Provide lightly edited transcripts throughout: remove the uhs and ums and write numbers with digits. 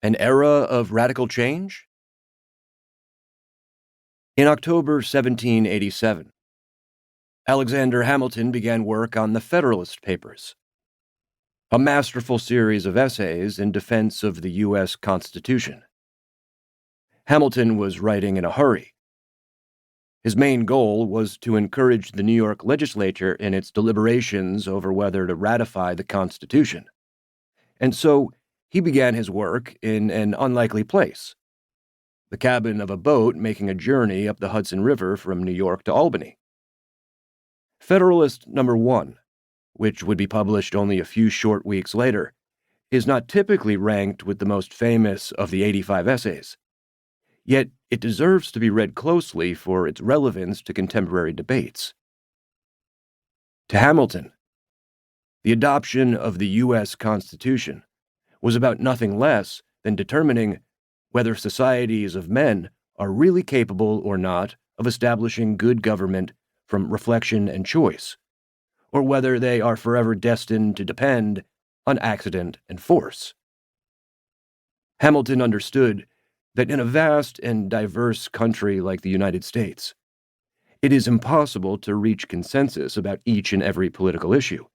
An era of radical change? In October 1787, Alexander Hamilton began work on the Federalist Papers, a masterful series of essays in defense of the U.S. Constitution. Hamilton was writing in a hurry. His main goal was to encourage the New York legislature in its deliberations over whether to ratify the Constitution. And so he began his work in an unlikely place, the cabin of a boat making a journey up the Hudson River from New York to Albany. Federalist Number 1, which would be published only a few short weeks later, is not typically ranked with the most famous of the 85 essays. Yet it deserves to be read closely for its relevance to contemporary debates. To Hamilton, the adoption of the U.S. Constitution was about nothing less than determining whether societies of men are really capable or not of establishing good government from reflection and choice, or whether they are forever destined to depend on accident and force. Hamilton understood that in a vast and diverse country like the United States, it is impossible to reach consensus about each and every political issue,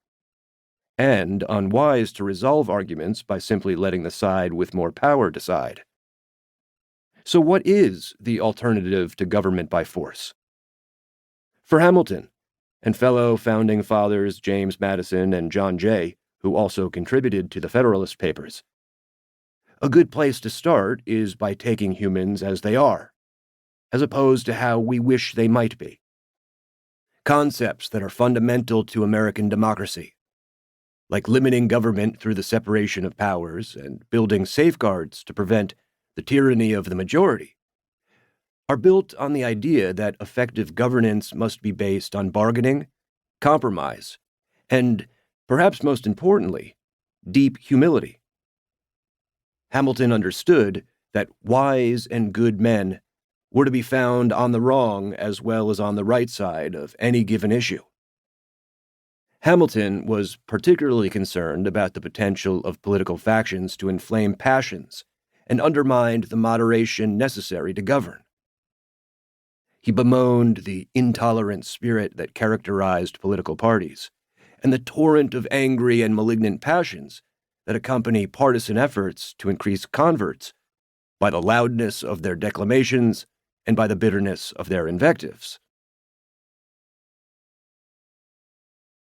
and unwise to resolve arguments by simply letting the side with more power decide. So what is the alternative to government by force? For Hamilton, and fellow founding fathers James Madison and John Jay, who also contributed to the Federalist Papers, a good place to start is by taking humans as they are, as opposed to how we wish they might be. Concepts that are fundamental to American democracy, like limiting government through the separation of powers and building safeguards to prevent the tyranny of the majority, are built on the idea that effective governance must be based on bargaining, compromise, and, perhaps most importantly, deep humility. Hamilton understood that wise and good men were to be found on the wrong as well as on the right side of any given issue. Hamilton was particularly concerned about the potential of political factions to inflame passions and undermine the moderation necessary to govern. He bemoaned the intolerant spirit that characterized political parties and the torrent of angry and malignant passions that accompany partisan efforts to increase converts by the loudness of their declamations and by the bitterness of their invectives.